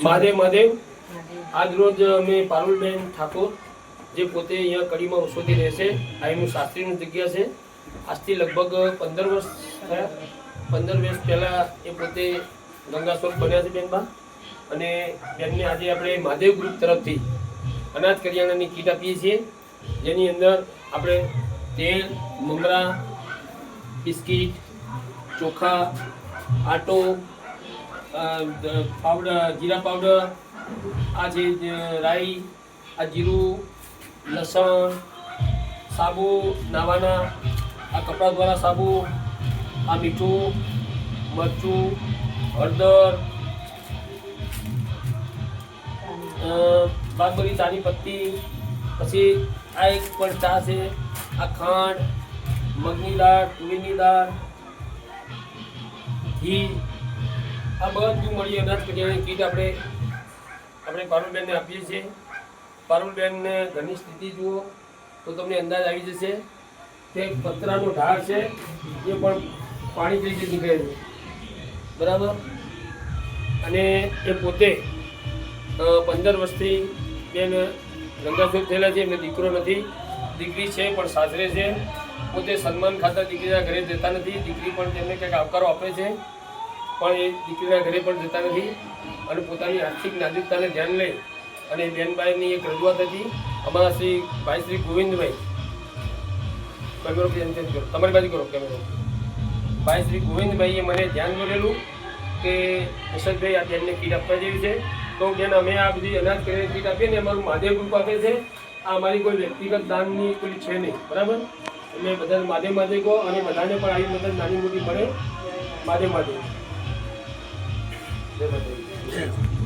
મહાદેવ મહાદેવ આજ રોજ અમે પારુલબેન ઠાકોર જે પોતે અહીંયા કડીમાં વર્ષોથી રહેશે, આ એમનું શાસ્ત્રીનું જગ્યા છે. આજથી લગભગ 15 વર્ષ થયા. 15 વર્ષ પહેલાં એ પોતે ગંગાસ્વરૂપ બન્યા છે બેનબા. અને બેનને આજે આપણે મહાદેવ ગ્રુપ તરફથી અનાજ કરિયાણાની કીટ આપીએ છીએ, જેની અંદર આપણે તેલ, મમરા, બિસ્કીટ, ચોખા, આટો, પાવડર, જીરા પાવડર, આ છે રાઈ, આ જીરું, લસણ, સાબુ નાવાના, આ કપડા ધોવાના સાબુ, આ મીઠું, મરચું, હળદર, બાદબરી ચાની પત્તી, પછી આ એક પણ ચા છે, આ ખાંડ, મગની દાળ, તુવેરની દાળ, ઘી, આ બધું મળી અનાજ કરિયાણાની કીટ આપણે પારુલબેનને આપીએ છીએ. પારુલબેનને ઘરની સ્થિતિ જુઓ તો તમને અંદાજ આવી જશે કે પતરાનો ઢાળ છે એ પણ પાણી રીતે નીકળે છે, બરાબર. અને એ પોતે 15 વર્ષથી બેન ગંગાસ્વરૂપ થયેલા છે. એમને દીકરો નથી, દીકરી છે પણ સાસરે છે. પોતે સન્માન ખાતર દીકરીના ઘરે જતા નથી. દીકરી પણ તેમને કંઈક આવકારો આપે છે, પણ એ દીકરીના ઘરે પણ જતા નથી. અને પોતાની આર્થિક નાજુકતાને ધ્યાન લઈ અને બેનબાઈની એક રજૂઆત હતી. અમારા ભાઈ શ્રી ગોવિંદભાઈ, કેમેરો કેન્સલ કરો, તમારી બાજુ કરો કેમેરો. ભાઈ શ્રી ગોવિંદભાઈએ મને ધ્યાન દોરેલું કે હર્ષદભાઈ આ બેનને કીટ આપવા જેવી છે. તો બેન અમે આ બધી અનાજ કરીને કીટ આપીએ ને અમારું મહાદેવ ગ્રુપ આપે છે. આ અમારી કોઈ વ્યક્તિગત દાનની કોઈ છે નહીં, બરાબર. એટલે બધા મહાદેવ મહાદેવ કહો અને બધાને પણ આવી મદદ નાની મોટી મળે. મહાદેવ મહાદેવ, જય મહાદેવ.